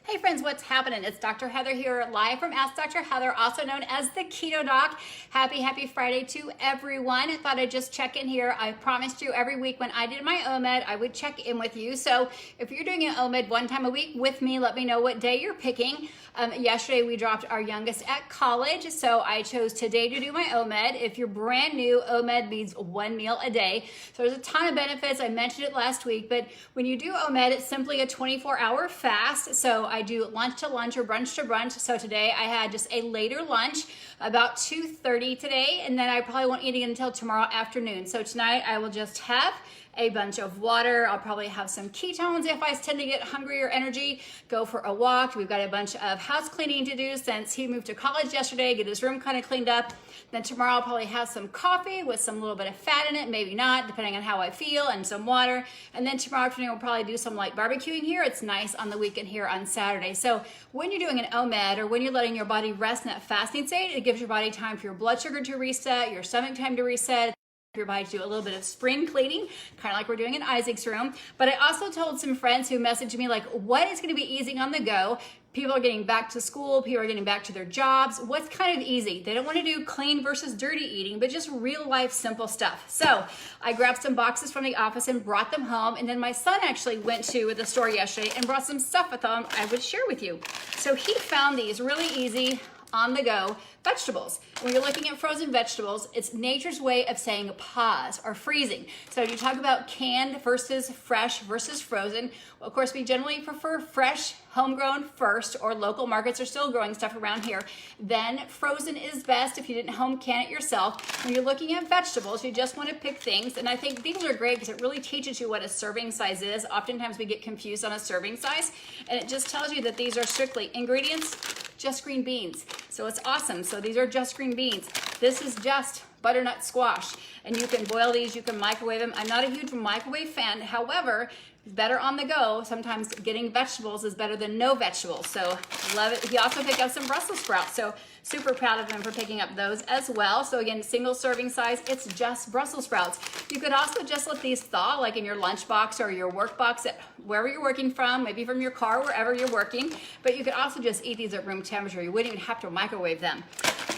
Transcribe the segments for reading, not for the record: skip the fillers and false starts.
Hey friends, what's happening? It's Dr. Heather here, live from Ask Dr. Heather, also known as the Keto Doc. Happy Friday to everyone. I thought I'd just check in here. I promised you every week when I did my OMED, I would check in with you. So if you're doing an OMED one time a week with me, let me know what day you're picking. Yesterday we dropped our youngest at college, so I chose today to do my OMED. If you're brand new, OMED means one meal a day. So there's a ton of benefits. I mentioned it last week, but when you do OMED, it's simply a 24-hour fast. So I do lunch to lunch or brunch to brunch. So today I had just a later lunch, about 2:30 today, and then I probably won't eat again until tomorrow afternoon. So tonight I will just have a bunch of water. I'll probably have some ketones if I tend to get hungry or energy, go for a walk. We've got a bunch of house cleaning to do since he moved to college yesterday, get his room kind of cleaned up. Then tomorrow I'll probably have some coffee with some little bit of fat in it, maybe not, depending on how I feel, and some water. And then tomorrow afternoon we'll probably do some light barbecuing here. It's nice on the weekend here on Saturday. So when you're doing an OMED or when you're letting your body rest in that fasting state, it gives your body time for your blood sugar to reset, your stomach time to reset, your body to do a little bit of spring cleaning, kind of like we're doing in Isaac's room. But I also told some friends who messaged me like, what is going to be easy on the go? People are getting back to school, people are getting back to their jobs. What's kind of easy? They don't want to do clean versus dirty eating, but just real life simple stuff. So I grabbed some boxes from the office and brought them home. And then my son actually went to the store yesterday and brought some stuff with him I would share with you. So he found these really easy on the go vegetables. When you're looking at frozen vegetables, it's nature's way of saying pause or freezing. So you talk about canned versus fresh versus frozen. Well, of course, we generally prefer fresh, homegrown first, or local markets are still growing stuff around here. Then frozen is best if you didn't home can it yourself. When you're looking at vegetables, you just want to pick things. And I think these are great because it really teaches you what a serving size is. Oftentimes we get confused on a serving size, and it just tells you that these are strictly ingredients, just green beans. So it's awesome. So these are just green beans. This is just butternut squash. And you can boil these, you can microwave them. I'm not a huge microwave fan. However, it's better on the go. Sometimes getting vegetables is better than no vegetables. So love it. He also picked up some Brussels sprouts. So super proud of him for picking up those as well. So again, single serving size, it's just Brussels sprouts. You could also just let these thaw like in your lunchbox or your work box at wherever you're working from, maybe from your car, wherever you're working. But you could also just eat these at room temperature. You wouldn't even have to microwave them.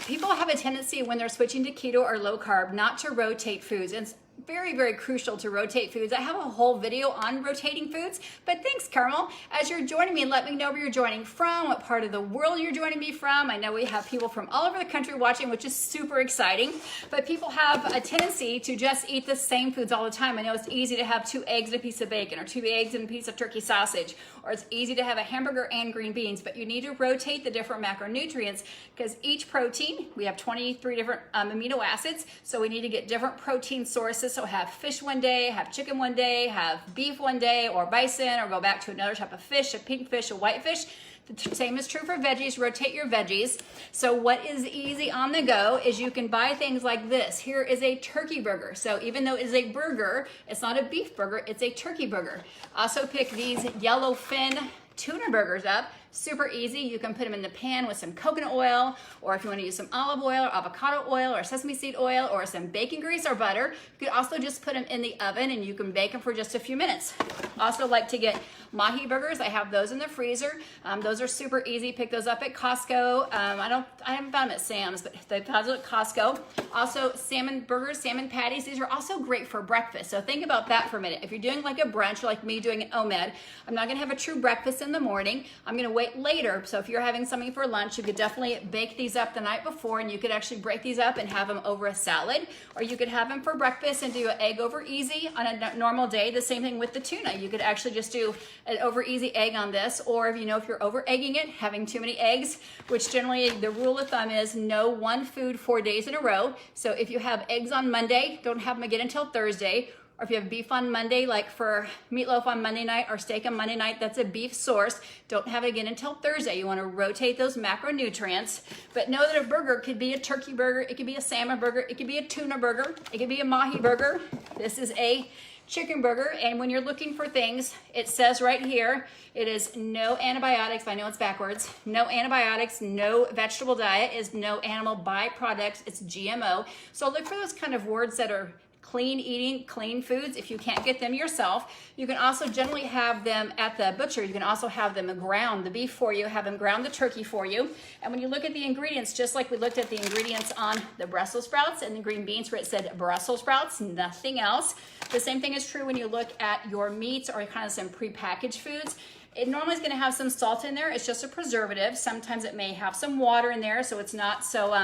People have a tendency when they're switching to keto or low carb not to rotate foods. And it's very crucial to rotate foods. I have a whole video on rotating foods, but thanks, Carmel. As you're joining me, let me know where you're joining from, what part of the world you're joining me from. I know we have people from all over the country watching, which is super exciting, but people have a tendency to just eat the same foods all the time. I know it's easy to have 2 eggs and a piece of bacon, or 2 eggs and a piece of turkey sausage, or it's easy to have a hamburger and green beans, but you need to rotate the different macronutrients because each protein, we have 23 different amino acids, so we need to get different protein sources. So have fish one day, have chicken one day, have beef one day, or bison, or go back to another type of fish, a pink fish, a white fish. The same is true for veggies. Rotate your veggies. So what is easy on the go is you can buy things like this. Here is a turkey burger. So even though it is a burger, it's not a beef burger, it's a turkey burger. Also pick these yellowfin tuna burgers up. Super easy. You can put them in the pan with some coconut oil, or if you want to use some olive oil or avocado oil or sesame seed oil or some bacon grease or butter, you could also just put them in the oven and you can bake them for just a few minutes. Also like to get mahi burgers. I have those in the freezer. Those are super easy. Pick those up at Costco. I haven't found them at Sam's, but they have them at Costco. Also salmon burgers, salmon patties. These are also great for breakfast. So think about that for a minute. If you're doing like a brunch or like me doing an OMED, I'm not going to have a true breakfast in the morning. I'm going to wait later. So if you're having something for lunch, you could definitely bake these up the night before, and you could actually break these up and have them over a salad, or you could have them for breakfast and do an egg over easy on a normal day. The same thing with the tuna. You could actually just do an over easy egg on this, or if you're over egging it, having too many eggs, which generally the rule of thumb is no one food 4 days in a row. So if you have eggs on Monday, don't have them again until Thursday. Or if you have beef on Monday, like for meatloaf on Monday night or steak on Monday night, that's a beef source. Don't have it again until Thursday. You want to rotate those macronutrients. But know that a burger could be a turkey burger, it could be a salmon burger, it could be a tuna burger, it could be a mahi burger. This is a chicken burger, and when you're looking for things, it says right here, it is no antibiotics. I know it's backwards. No antibiotics, no vegetable diet, is no animal byproducts, it's GMO. So look for those kind of words that are clean eating, clean foods. If you can't get them yourself, you can also generally have them at the butcher. You can also have them ground the beef for you, have them ground the turkey for you. And when you look at the ingredients, just like we looked at the ingredients on the Brussels sprouts and the green beans where it said Brussels sprouts, nothing else. The same thing is true when you look at your meats or kind of some prepackaged foods. It normally is going to have some salt in there. It's just a preservative. Sometimes it may have some water in there so it's not so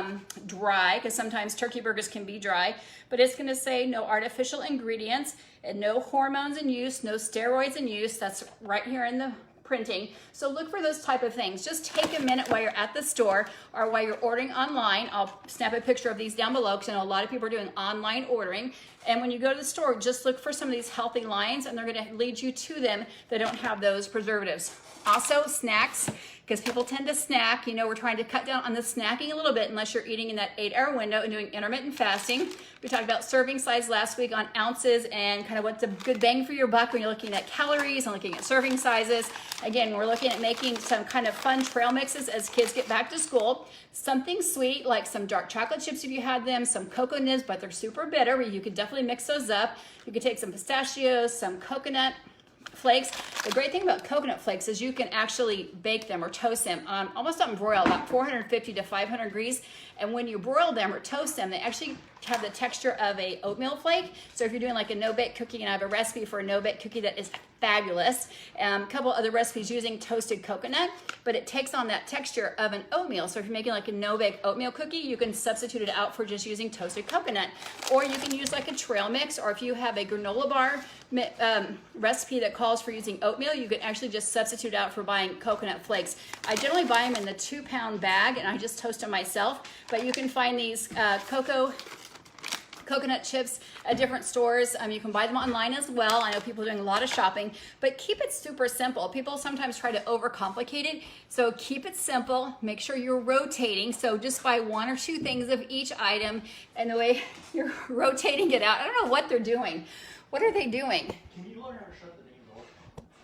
dry, because sometimes turkey burgers can be dry. But it's going to say no artificial ingredients and no hormones in use, no steroids in use. That's right here in the printing. So look for those type of things. Just take a minute while you're at the store or while you're ordering online. I'll snap a picture of these down below because I know a lot of people are doing online ordering. And when you go to the store, just look for some of these healthy lines and they're going to lead you to them that don't have those preservatives. Also snacks, because people tend to snack. You know, we're trying to cut down on the snacking a little bit unless you're eating in that 8-hour window and doing intermittent fasting. We talked about serving size last week on ounces and kind of what's a good bang for your buck when you're looking at calories and looking at serving sizes. Again, we're looking at making some kind of fun trail mixes as kids get back to school. Something sweet like some dark chocolate chips if you had them, some cocoa nibs, but they're super bitter, but you could definitely mix those up. You could take some pistachios, some coconut flakes. The great thing about coconut flakes is you can actually bake them or toast them on almost on broil, about 450 to 500 degrees. And when you broil them or toast them, they actually have the texture of a oatmeal flake. So if you're doing like a no-bake cookie, and I have a recipe for a no-bake cookie that is fabulous. A couple other recipes using toasted coconut, but it takes on that texture of an oatmeal. So if you're making like a no-bake oatmeal cookie, you can substitute it out for just using toasted coconut. Or you can use like a trail mix, or if you have a granola bar recipe that calls for using oatmeal, you can actually just substitute out for buying coconut flakes. I generally buy them in the 2-pound bag and I just toast them myself, but you can find these coconut chips at different stores. You can buy them online as well. I know people are doing a lot of shopping, but keep it super simple. People sometimes try to overcomplicate it. So keep it simple. Make sure you're rotating. So just buy 1 or 2 things of each item, and the way you're rotating it out, I don't know what they're doing. What are they doing? Can you learn how to shut the name door?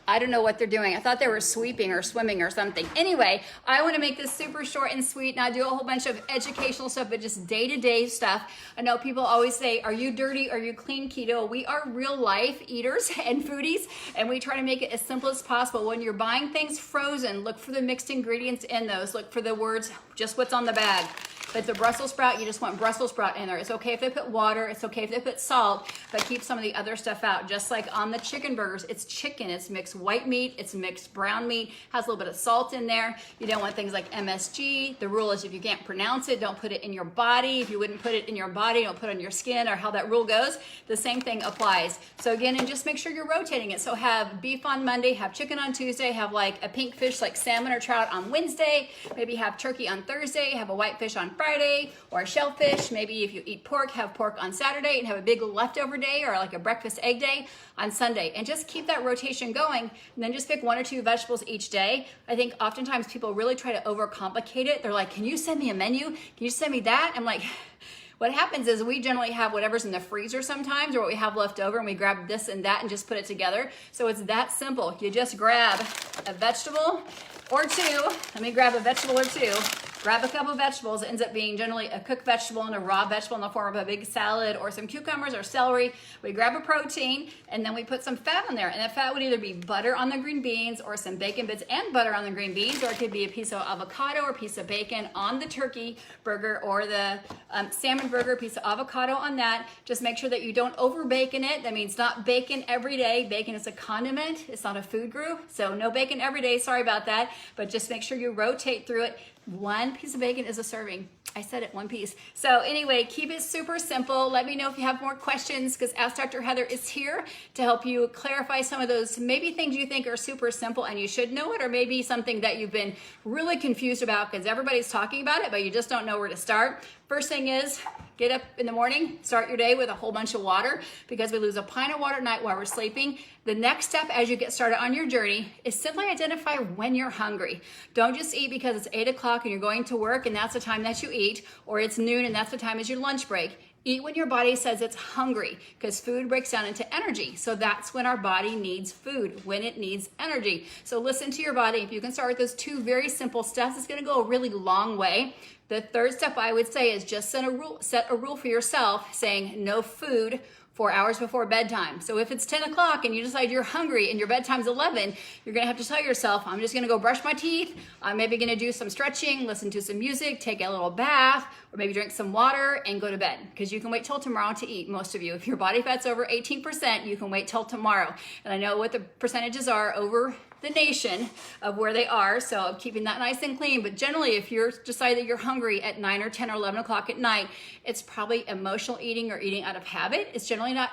I don't know what they're doing. I thought they were sweeping or swimming or something. Anyway, I want to make this super short and sweet, and I do a whole bunch of educational stuff, but just day-to-day stuff. I know people always say, are you dirty? Are you clean keto? We are real life eaters and foodies, and we try to make it as simple as possible. When you're buying things frozen, look for the mixed ingredients in those. Look for the words, just what's on the bag. If it's a Brussels sprout, you just want Brussels sprout in there. It's okay if they put water, it's okay if they put salt, but keep some of the other stuff out. Just like on the chicken burgers, it's chicken, it's mixed white meat, it's mixed brown meat, has a little bit of salt in there. You don't want things like MSG. The rule is if you can't pronounce it, don't put it in your body. If you wouldn't put it in your body, don't put it on your skin, or how that rule goes. The same thing applies. So again, and just make sure you're rotating it. So have beef on Monday, have chicken on Tuesday, have like a pink fish like salmon or trout on Wednesday, maybe have turkey on Thursday, have a white fish on Friday, or a shellfish. Maybe if you eat pork, have pork on Saturday and have a big leftover day or like a breakfast egg day on Sunday, and just keep that rotation going. And then just pick 1 or 2 vegetables each day. I think oftentimes people really try to overcomplicate it. They're like, can you send me a menu? Can you send me that? I'm like, what happens is we generally have whatever's in the freezer sometimes, or what we have left over, and we grab this and that and just put it together. So it's that simple. You just grab a vegetable or 2. Let me grab a vegetable or 2. Grab a couple of vegetables. It ends up being generally a cooked vegetable and a raw vegetable in the form of a big salad or some cucumbers or celery. We grab a protein and then we put some fat on there. And the fat would either be butter on the green beans or some bacon bits and butter on the green beans, or it could be a piece of avocado or a piece of bacon on the turkey burger or the salmon burger, piece of avocado on that. Just make sure that you don't over bacon it. That means not bacon every day. Bacon is a condiment. It's not a food group. So no bacon every day. Sorry about that. But just make sure you rotate through it. 1 piece of bacon is a serving. I said it, 1 piece. So anyway, keep it super simple. Let me know if you have more questions, because Ask Dr. Heather is here to help you clarify some of those maybe things you think are super simple and you should know it, or maybe something that you've been really confused about because everybody's talking about it, but you just don't know where to start. First thing is, get up in the morning, start your day with a whole bunch of water, because we lose a pint of water at night while we're sleeping. The next step as you get started on your journey is simply identify when you're hungry. Don't just eat because it's 8 o'clock and you're going to work and that's the time that you eat, or it's noon and that's the time is your lunch break. Eat when your body says it's hungry, because food breaks down into energy. So that's when our body needs food, when it needs energy. So listen to your body. If you can start with those 2 very simple steps, it's going to go a really long way. The third step I would say is just set a rule for yourself, saying no food 4 hours before bedtime. So if it's 10 o'clock and you decide you're hungry and your bedtime's 11, you're gonna have to tell yourself, I'm just gonna go brush my teeth. I'm maybe gonna do some stretching, listen to some music, take a little bath, or maybe drink some water and go to bed. Because you can wait till tomorrow to eat, most of you. If your body fat's over 18%, you can wait till tomorrow. And I know what the percentages are over the nation of where they are, so keeping that nice and clean. But generally, if you're decide that you're hungry at 9 or 10 or 11 o'clock at night, it's probably emotional eating or eating out of habit. It's generally not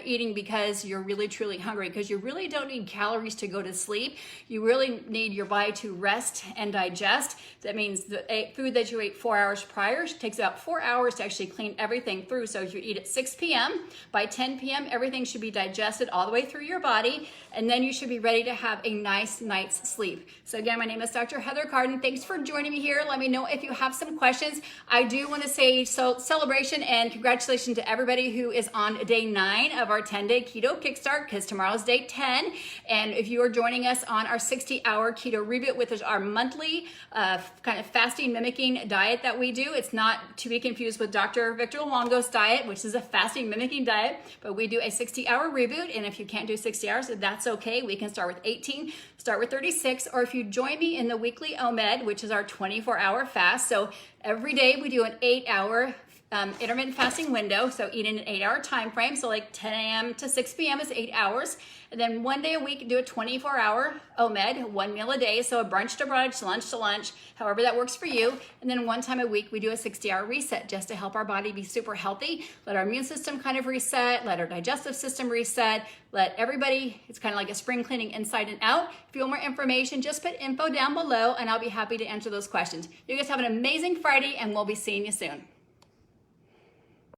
eating because you're really truly hungry, because you really don't need calories to go to sleep. You really need your body to rest and digest. That means the food that you ate 4 hours prior takes about 4 hours to actually clean everything through. So if you eat at 6 p.m., by 10 p.m., everything should be digested all the way through your body, and then you should be ready to have a nice night's sleep. So again, my name is Dr. Heather Carden. Thanks for joining me here. Let me know if you have some questions. I do want to say celebration and congratulations to everybody who is on day 9 of our 10-day keto kickstart, because tomorrow's day 10. And if you are joining us on our 60-hour keto reboot, which is our monthly kind of fasting mimicking diet that we do. It's not to be confused with Dr. Victor Longo's diet, which is a fasting mimicking diet, but we do a 60-hour reboot. And if you can't do 60 hours, that's okay. We can start with 18, start with 36, or if you join me in the weekly OMED, which is our 24-hour fast. So every day we do an 8-hour intermittent fasting window, so eat in an 8-hour time frame. So like 10 a.m. to 6 p.m. is 8 hours. And then one day a week, do a 24-hour OMED, 1 meal a day. So a brunch to brunch, lunch to lunch, however that works for you. And then one time a week, we do a 60-hour reset just to help our body be super healthy, let our immune system kind of reset, let our digestive system reset, let everybody, it's kind of like a spring cleaning inside and out. If you want more information, just put info down below and I'll be happy to answer those questions. You guys have an amazing Friday and we'll be seeing you soon.